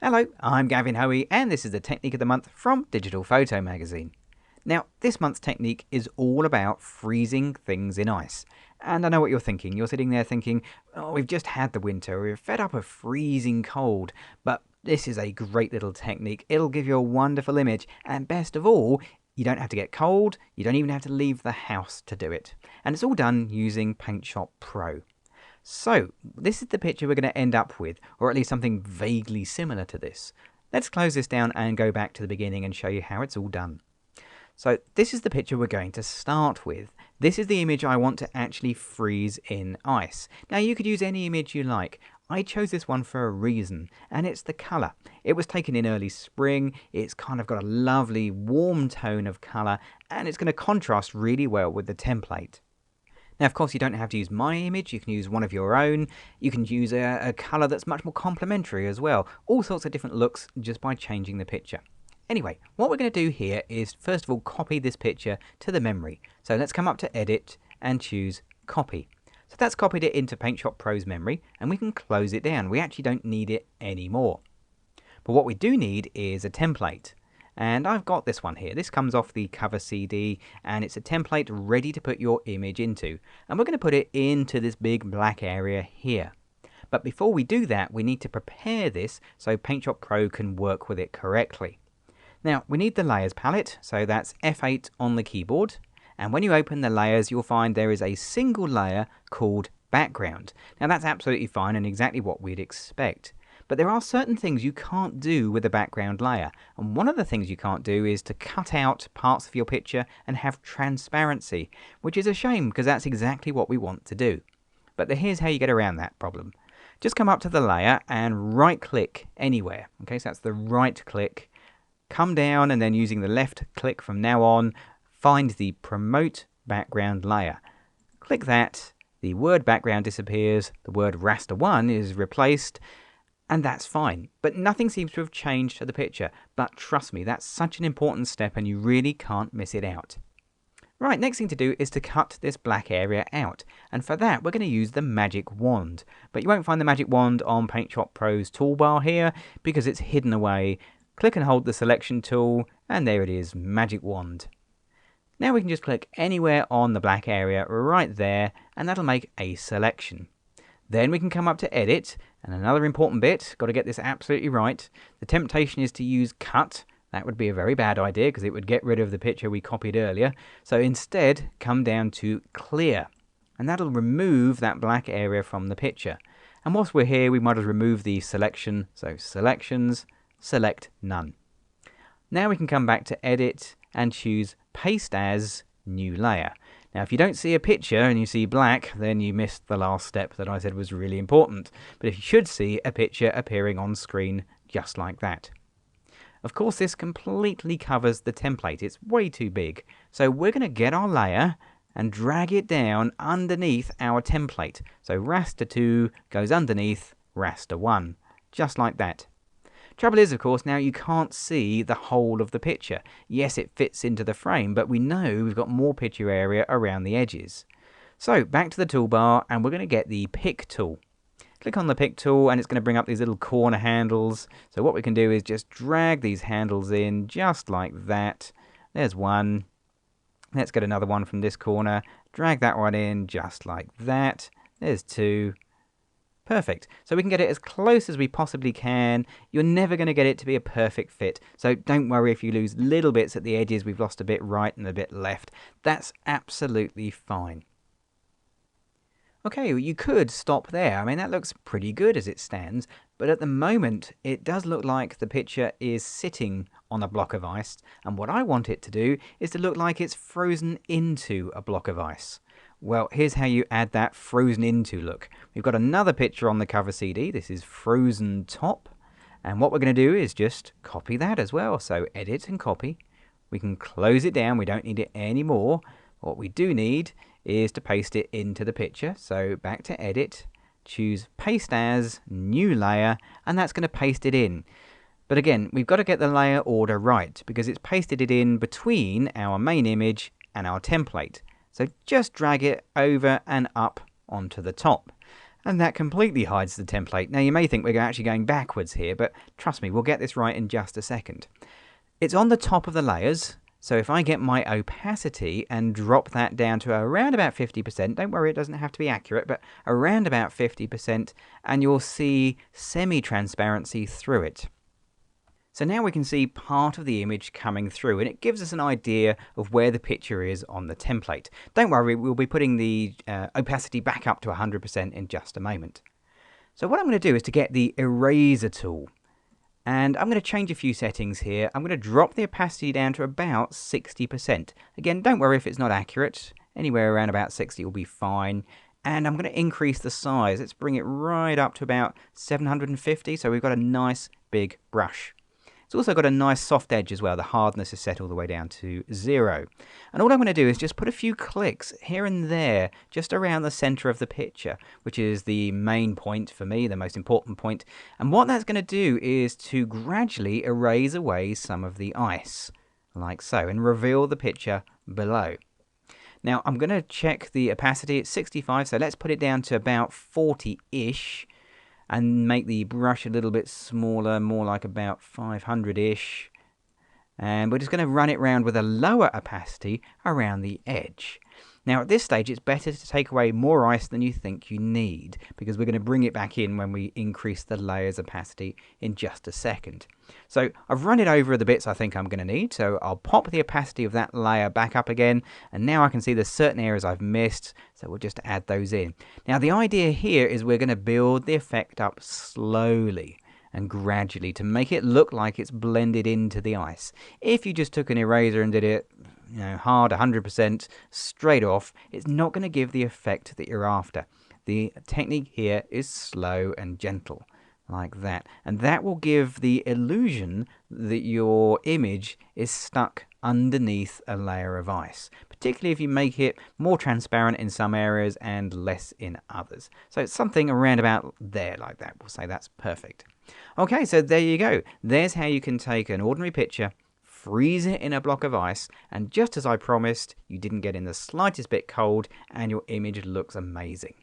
Hello, I'm Gavin Hoey and this is the Technique of the Month from Digital Photo Magazine. Now, this month's technique is all about freezing things in ice. And I know what you're thinking. You're sitting there thinking, oh, we've just had the winter, we're fed up of freezing cold. But this is a great little technique. It'll give you a wonderful image. And best of all, you don't have to get cold. You don't even have to leave the house to do it. And it's all done using Paint Shop Pro. So, this is the picture we're going to end up with, or at least something vaguely similar to this. Let's close this down and go back to the beginning and show you how it's all done. So, this is the picture we're going to start with. This is the image I want to actually freeze in ice. Now, you could use any image you like. I chose this one for a reason, and it's the colour. It was taken in early spring, it's kind of got a lovely warm tone of colour, and it's going to contrast really well with the template. Now, of course, you don't have to use my image. You can use one of your own. You can use a colour that's much more complementary as well. All sorts of different looks just by changing the picture. Anyway, what we're going to do here is, first of all, copy this picture to the memory. So let's come up to Edit and choose Copy. So that's copied it into Paint Shop Pro's memory, and we can close it down. We actually don't need it anymore. But what we do need is a template. And I've got this one here. This comes off the cover CD and it's a template ready to put your image into. And we're going to put it into this big black area here. But before we do that, we need to prepare this so Paint Shop Pro can work with it correctly. Now, we need the layers palette, so that's F8 on the keyboard. And when you open the layers, you'll find there is a single layer called background. Now, that's absolutely fine and exactly what we'd expect. But there are certain things you can't do with a background layer. And one of the things you can't do is to cut out parts of your picture and have transparency, which is a shame because that's exactly what we want to do. But here's how you get around that problem. Just come up to the layer and right click anywhere. Okay, so that's the right click. Come down and then using the left click from now on, find the Promote Background layer. Click that, the word background disappears, the word raster 1 is replaced, and that's fine. But nothing seems to have changed to the picture. But trust me, that's such an important step and you really can't miss it out. Right, next thing to do is to cut this black area out. And for that, we're going to use the magic wand. But you won't find the magic wand on Paint Shop Pro's toolbar here because it's hidden away. Click and hold the selection tool, and there it is, magic wand. Now we can just click anywhere on the black area right there, and that'll make a selection. Then we can come up to Edit, and another important bit, got to get this absolutely right. The temptation is to use Cut. That would be a very bad idea because it would get rid of the picture we copied earlier. So instead, come down to Clear, and that'll remove that black area from the picture. And whilst we're here, we might as well remove the selection. So Selections, select None. Now we can come back to Edit and choose Paste as New Layer. Now, if you don't see a picture and you see black, then you missed the last step that I said was really important. But if you should see a picture appearing on screen just like that. Of course, this completely covers the template. It's way too big. So we're going to get our layer and drag it down underneath our template. So raster 2 goes underneath raster 1, just like that. Trouble is, of course, now you can't see the whole of the picture. Yes, it fits into the frame, but we know we've got more picture area around the edges. So, back to the toolbar, and we're going to get the Pick tool. Click on the Pick tool, and it's going to bring up these little corner handles. So what we can do is just drag these handles in, just like that. There's one. Let's get another one from this corner. Drag that one in, just like that. There's 2. Perfect. So we can get it as close as we possibly can. You're never going to get it to be a perfect fit. So don't worry if you lose little bits at the edges. We've lost a bit right and a bit left. That's absolutely fine. Okay, well, you could stop there. I mean, that looks pretty good as it stands. But at the moment, it does look like the picture is sitting on a block of ice. And what I want it to do is to look like it's frozen into a block of ice. Well, here's how you add that frozen into look. We've got another picture on the cover CD. This is Frozen Top. And what we're going to do is just copy that as well. So Edit and Copy. We can close it down. We don't need it anymore. What we do need is to paste it into the picture. So back to Edit, choose Paste as New Layer, and that's going to paste it in. But again, we've got to get the layer order right because it's pasted it in between our main image and our template. So just drag it over and up onto the top. And that completely hides the template. Now you may think we're actually going backwards here, but trust me, we'll get this right in just a second. It's on the top of the layers, so if I get my opacity and drop that down to around about 50%, don't worry, it doesn't have to be accurate, but around about 50%, and you'll see semi-transparency through it. So now we can see part of the image coming through, and it gives us an idea of where the picture is on the template. Don't worry, we'll be putting the opacity back up to 100% in just a moment. So what I'm going to do is to get the eraser tool, and I'm going to change a few settings here. I'm going to drop the opacity down to about 60%. Again, don't worry if it's not accurate. Anywhere around about 60 will be fine. And I'm going to increase the size. Let's bring it right up to about 750, so we've got a nice big brush. It's also got a nice soft edge as well. The hardness is set all the way down to 0. And all I'm going to do is just put a few clicks here and there, just around the center of the picture, which is the main point for me, the most important point. And what that's going to do is to gradually erase away some of the ice, like so, and reveal the picture below. Now I'm going to check the opacity at 65, so let's put it down to about 40-ish. And make the brush a little bit smaller, more like about 500-ish. And we're just going to run it round with a lower opacity around the edge. Now at this stage it's better to take away more ice than you think you need, because we're going to bring it back in when we increase the layers opacity in just a second. So I've run it over the bits I think I'm going to need, so I'll pop the opacity of that layer back up again, and now I can see there's certain areas I've missed, so we'll just add those in. Now the idea here is we're going to build the effect up slowly and gradually to make it look like it's blended into the ice. If you just took an eraser and did it hard 100% straight off, it's not going to give the effect that you're after. The technique here is slow and gentle, like that, and that will give the illusion that your image is stuck underneath a layer of ice, particularly if you make it more transparent in some areas and less in others. So it's something around about there, like that. We'll say that's perfect. Okay, so there you go. There's how you can take an ordinary picture, freeze it in a block of ice, and just as I promised, you didn't get in the slightest bit cold and your image looks amazing.